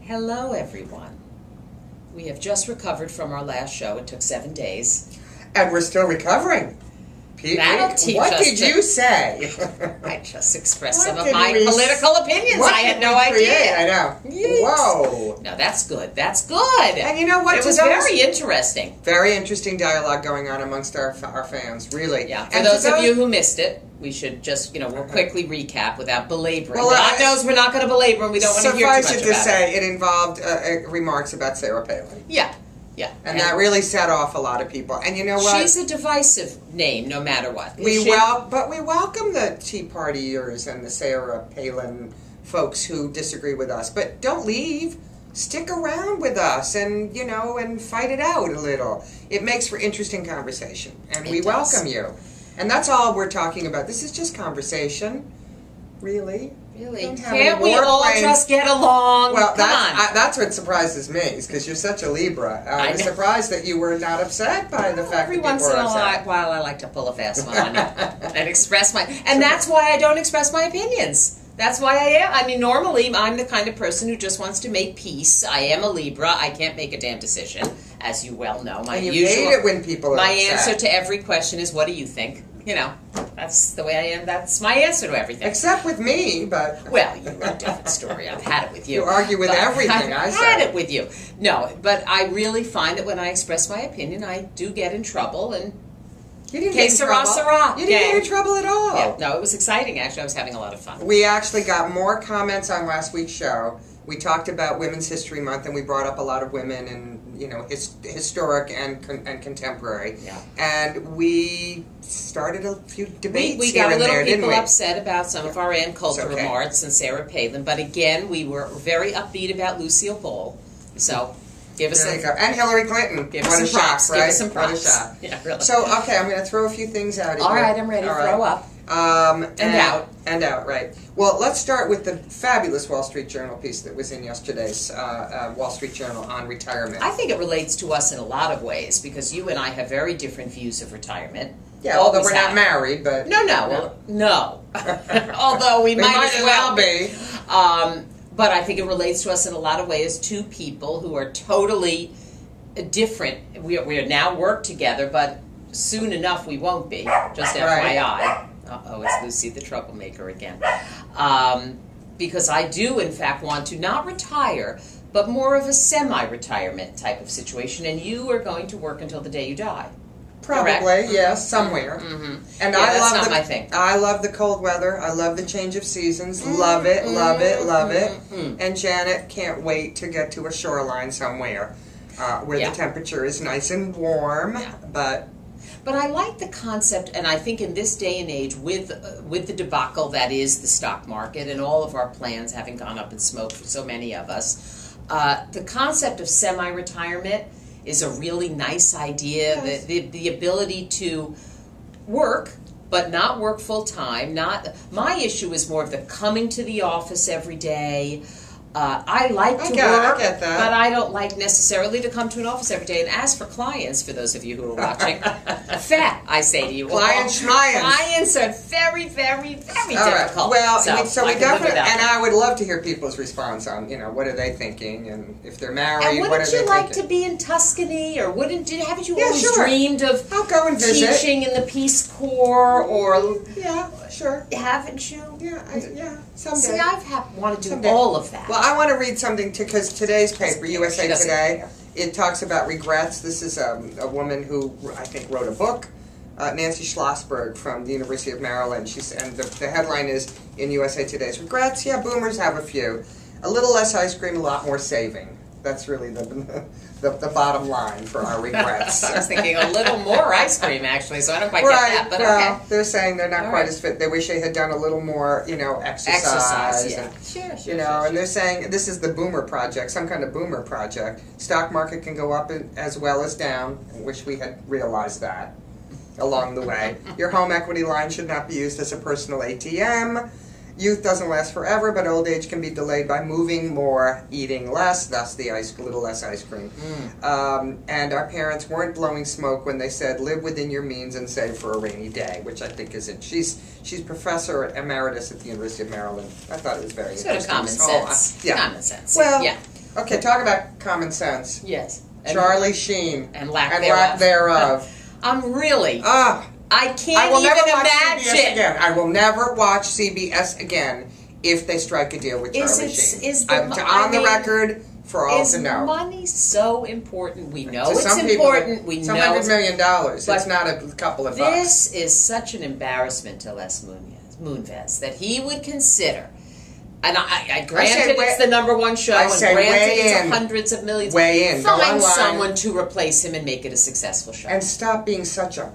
Hello, everyone. We have just recovered from our last show. It took 7 days. And we're still recovering. Pete, what did you say? I just expressed some of my political opinions. I had no idea. I know. Yeet. Whoa. No, that's good. That's good. And you know what? It was very interesting. Very interesting dialogue going on amongst our fans, really. Yeah. For those of you who missed it, we should just, we'll quickly recap without belaboring. Well, God knows we're not going to belabor and we don't want to hear too much about it. Suffice it to say, it involved remarks about Sarah Palin. Yeah. Yeah. And that really set off a lot of people. And you know what? She's a divisive name, no matter what. But we welcome the Tea Partiers and the Sarah Palin folks who disagree with us. But don't leave. Stick around with us and, and fight it out a little. It makes for interesting conversation. And we welcome you. And that's all we're talking about. This is just conversation. Really? Really? Can't we all just get along? Well, that's what surprises me, is because you're such a Libra. I was surprised that you were not upset by the fact that people were upset. Every once in a while, I like to pull a fast one on you and express my... And that's why I don't express my opinions. That's why I am. I mean, normally, I'm the kind of person who just wants to make peace. I am a Libra. I can't make a damn decision, as you well know. And you hate it when people are upset. My answer to every question is, what do you think? That's the way I am. That's my answer to everything. Except with me, but... Well, you're a different story. I've had it with you. You argue with everything, I say. I've had it with you. No, but I really find that when I express my opinion, I do get in trouble, and... You didn't get in trouble. You didn't get in trouble at all. Yeah, no, it was exciting, actually. I was having a lot of fun. We actually got more comments on last week's show. We talked about Women's History Month, and we brought up a lot of women and, historic and contemporary. Yeah. And we started a few debates we got a little people upset about some of our Ann Coulter remarks and Sarah Palin. But again, we were very upbeat about Lucille Ball. So... Give us and Hillary Clinton. Give us some props. Right? Give us some props. What a shot. Yeah, really. So, okay, I'm going to throw a few things out. All right, I'm ready. Throw up. And out. And out, right. Well, let's start with the fabulous Wall Street Journal piece that was in yesterday's Wall Street Journal on retirement. I think it relates to us in a lot of ways, because you and I have very different views of retirement. Yeah, although we're not married, but... No. Although we might as well be. But I think it relates to us in a lot of ways. Two people who are totally different. We are now work together, but soon enough we won't be. Just FYI. Uh-oh, it's Lucy the troublemaker again. Because I do, in fact, want to not retire, but more of a semi-retirement type of situation. And you are going to work until the day you die. Probably, yes, somewhere. Mm-hmm. And that's not my thing. I love the cold weather. I love the change of seasons. Love it, love it, love it. And Janet can't wait to get to a shoreline somewhere where the temperature is nice and warm. Yeah. But I like the concept, and I think in this day and age, with the debacle that is the stock market and all of our plans having gone up in smoke for so many of us, the concept of semi-retirement is a really nice idea. Yes. The ability to work, but not work full time. My issue is more of the coming to the office every day. I like to work, but I don't like necessarily to come to an office every day. And as for clients, for those of you who are watching, fat, I say to you. Clients are very, very, very difficult. Well, so we definitely, and I would love to hear people's response on, what are they thinking, and if they're married, what are they thinking. And wouldn't you like to be in Tuscany, or haven't you always dreamed of I'll go and visit. Teaching in the Peace Corps, or... Yeah, sure. Haven't you? Yeah, someday. See, I've wanted to do all of that. Well, I want to read something, because today's paper, USA Today, it talks about regrets. This is a woman who, I think, wrote a book, Nancy Schlossberg from the University of Maryland. And the headline is, in USA Today's regrets, boomers have a few. A little less ice cream, a lot more saving. That's really the bottom line for our regrets. I was thinking a little more ice cream, actually, so I don't quite get that, but okay. They're saying they're not quite as fit. They wish they had done a little more, exercise. Yeah. And, and they're saying this is the boomer project, some kind of boomer project. Stock market can go up as well as down. I wish we had realized that along the way. Your home equity line should not be used as a personal ATM. Youth doesn't last forever, but old age can be delayed by moving more, eating less, thus the little less ice cream. And our parents weren't blowing smoke when they said, live within your means and save for a rainy day, which I think is it. She's professor emeritus at the University of Maryland. I thought it was very interesting. Sort of common sense. Yeah. Common sense. Well, Okay, talk about common sense. Yes. Charlie Sheen. And lack thereof. I'm really... I can't I will even never watch imagine. CBS again. I will never watch CBS again if they strike a deal with Charlie Sheen. I'm on the record for all to know. Is money so important? We know it's some important. People, we some know $100 million. It's not a couple of bucks. This is such an embarrassment to Les Moonves that he would consider. And I granted it's the #1 show, and granted it's hundreds of millions. Find someone to replace him and make it a successful show. And stop being such a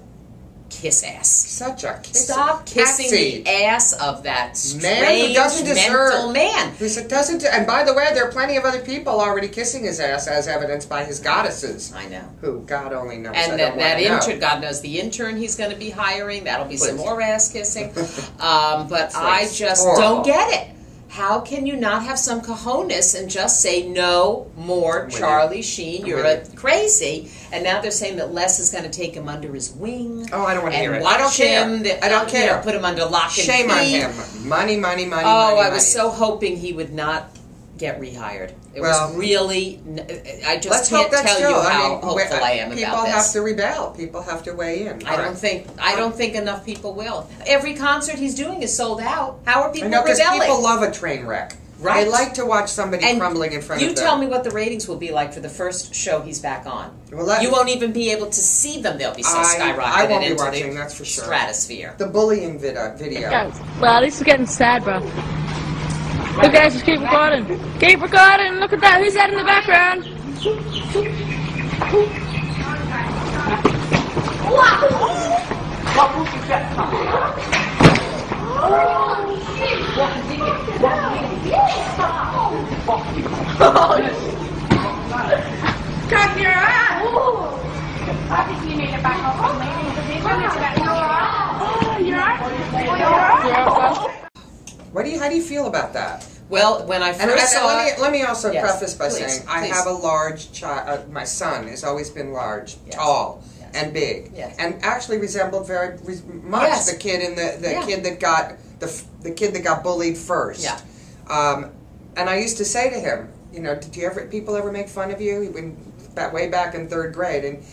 kiss ass. Such a kiss. Stop kissing the ass of that strange man who doesn't mental man. Who doesn't. And by the way, there are plenty of other people already kissing his ass, as evidenced by his goddesses. I know. Who God only knows. And that intern, God knows the intern he's going to be hiring. That'll be some more ass kissing. But I just don't get it. How can you not have some cojones and just say no more, Charlie Sheen? You're crazy. And now they're saying that Les is going to take him under his wing. Oh, I don't want to hear it. I don't care. I don't care. You know, put him under lock and key. Shame on him. Money, money, money. Oh, money, I was so hoping he would not get rehired. It was really. I just can't tell you how hopeful I am about this. People have to rebel. People have to weigh in. I don't think enough people will. Every concert he's doing is sold out. How are people rebelling? Because people love a train wreck. Right. They like to watch somebody crumbling in front of them. You tell me what the ratings will be like for the first show he's back on. Well, you won't even be able to see them. They'll be so skyrocketed I won't be into watching, the that's for sure. stratosphere. The bullying video. Guys, well, this is getting sad, bro. Look, guys, just keep recording. Keep recording. Look at that. Who's that in the background? Cut your ass! I think you need to back up on me. You're right. How do you feel about that? Well, when I first saw let me also preface by saying I have a large child. My son has always been large, tall, and big, and actually resembled very much the kid in the kid that got the kid that got bullied first. Yeah. And I used to say to him, you know, did people ever make fun of you? Way back in 3rd grade, and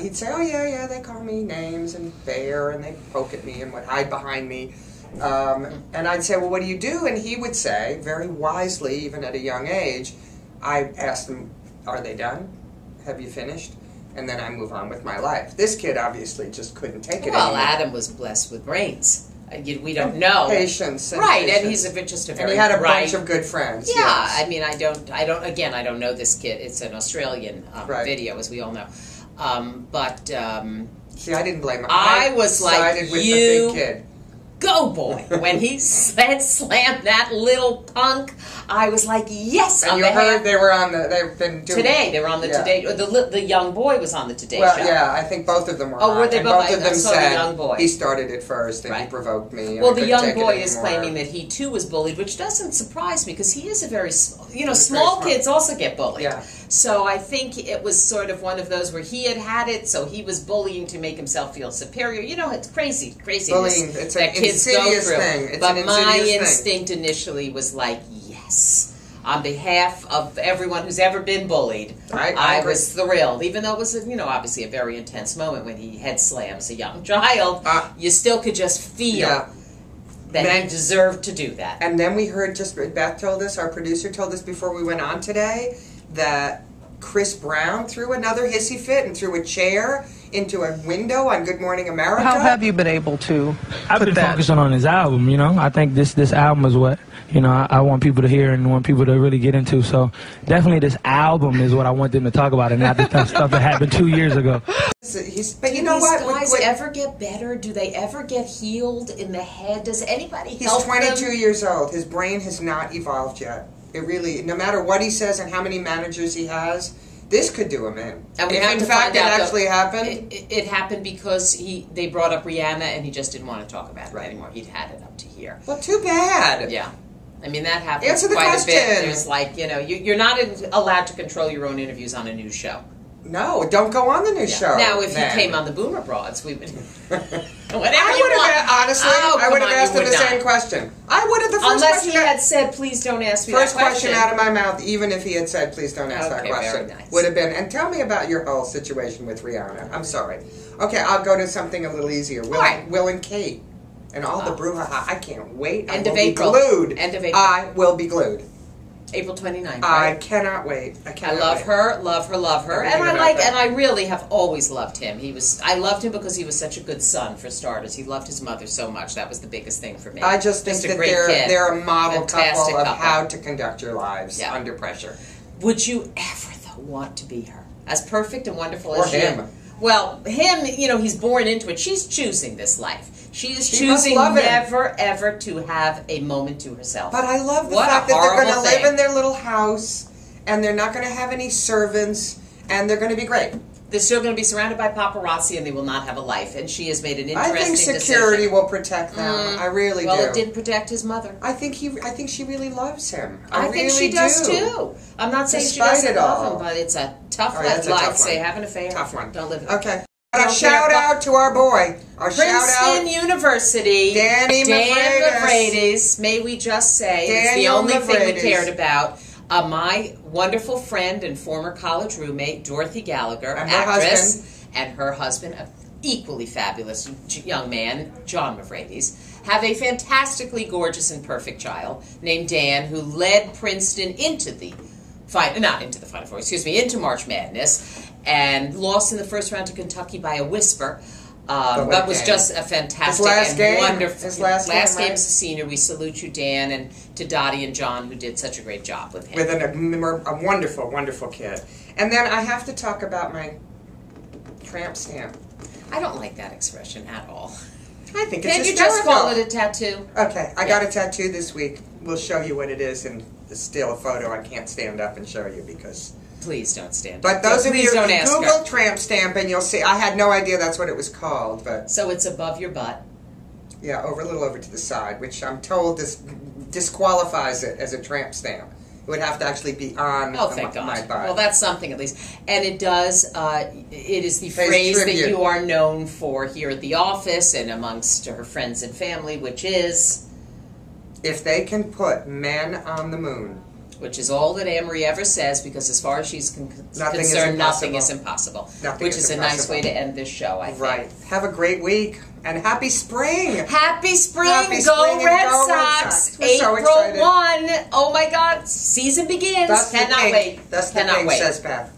he'd say, oh yeah, they call me names and bear, and they poke at me and would hide behind me. And I'd say, well, what do you do? And he would say, very wisely, even at a young age, I asked him, are they done? Have you finished? And then I move on with my life. This kid obviously just couldn't take it anymore. Well, Adam was blessed with brains. We don't know. Patience. Right, and he's just a very and he had a bunch of good friends. Yeah, yes. I mean, I don't know this kid. It's an Australian video, as we all know. See, I didn't blame him. I was like, with the big kid. Go, boy. When he slammed that little punk, I was like, yes. And you heard they were on they've been doing Today. They were on the Today. The young boy was on the Today show. Well, yeah, I think both of them were on. Were they both? Both of them said the young boy. He started it first, and he provoked me. Well, the young boy is claiming that he too was bullied, which doesn't surprise me because he is a very, small kids also get bullied. Yeah. So I think it was sort of one of those where he had it, so he was bullying to make himself feel superior. You know, it's crazy. Bullying, it's an insidious thing. But my instinct initially was like, yes. On behalf of everyone who's ever been bullied, I was thrilled. Even though it was, obviously a very intense moment when he head slams a young child, you still could just feel that he deserved to do that. And then we heard, Beth told us, our producer told us before we went on today, that Chris Brown threw another hissy fit and threw a chair into a window on Good Morning America. How have you been able to I've been focusing on his album, I think this album is what, I want people to hear and want people to really get into. So definitely this album is what I want them to talk about and not the stuff that happened 2 years ago. But you know what? Do these guys ever get better? Do they ever get healed in the head? Does anybody help them? He's 22 years old. His brain has not evolved yet. It really, no matter what he says and how many managers he has, this could do him in. And we if have in to fact find it out actually happened. It happened because they brought up Rihanna and he just didn't want to talk about it anymore. He'd had it up to here. Well, too bad. Yeah. I mean, that happens quite a bit. There's you're not allowed to control your own interviews on a news show. No, don't go on the new show. Now, if then. he came on the Boomer Broads, we would. Whatever I you would want. have honestly. Oh, I would come have on, asked you him the would not. same question. I would have the first Unless question. he had said, "Please don't ask me First that question." question out of my mouth, even if he had said, "Please don't ask that Okay, question," very nice. would have been. And tell me about your whole situation with Rihanna. I'm sorry. Okay, I'll go to something a little easier. Will, right. Will and Kate, and all the brouhaha. I can't wait. End I of will April. Be glued. End of April. I will be glued. April 29th. I Right? cannot wait. I I cannot love wait. her, love her, love her, Everything and I about like, that. and I really have always loved him. I loved him because he was such a good son, for starters. He loved his mother so much. That was the biggest thing for me. I just think a that great kid. they're a model Fantastic couple of couple. how to conduct your lives Yeah. under pressure. Would you ever though want to be her? As perfect and wonderful Or as she him. is. Well, him, he's born into it. She's choosing this life. She is She must choosing love him. never, ever to have a moment to herself. But I love the What a fact that they're going to horrible live thing. in their little house, and they're not going to have any servants, and they're going to be great. They're still going to be surrounded by paparazzi, and they will not have a life. And she has made an I interesting think security decision. will protect them. I really Well, do. it did protect his mother. I think she really loves him. I think she does too. I'm not saying she Despite doesn't it all. love him, but it's a tough Oh, that's life. a tough Like say, one. have an affair. Tough one. Don't live it. Okay. Don't A shout care. out to our boy. Our shout Princeton out. University. Dan Mavridis. Mavridis. May we just say, it's the Daniel only thing we Mavridis. cared about. My wonderful friend and former college roommate, Dorothy Gallagher, And her actress, husband. and her husband, an equally fabulous young man, John Mavridis, have a fantastically gorgeous and perfect child named Dan, who led Princeton into into March Madness, and lost in the first round to Kentucky by a whisper. But was game. just a fantastic His last and game? wonderful. His last game, game right? as a senior. We salute you, Dan, and to Dottie and John, who did such a great job with him. With a wonderful, wonderful kid. And then I have to talk about my tramp stamp. I don't like that expression at all. I think it's Can't you hysterical. just call it a tattoo? Okay, I got a tattoo this week. We'll show you what it is, and it's still a photo. I can't stand up and show you because... Please don't stand. But up. those of Please you don't who ask Google her. tramp stamp, and you'll see. I had no idea that's what it was called, but So it's above your butt. yeah, a little over to the side, which I'm told disqualifies it as a tramp stamp. It would have to actually be on Oh, thank God. my butt. Well, that's something at least. And it does, it is the Pays phrase tribute. that you are known for here at the office and amongst her friends and family, which is If they can put men on the moon, which is all that Anne-Marie ever says, because as far as she's Nothing is concerned, nothing impossible. is impossible. Nothing Which is is a nice impossible. way to end this show, I think. right? Have a great week and happy spring. Happy spring! Happy Go spring and Red go Red Sox! Sox. We're so April excited. 1. Oh my God! Season begins. That's Cannot the thing. wait. That's the Cannot thing, wait. says Beth.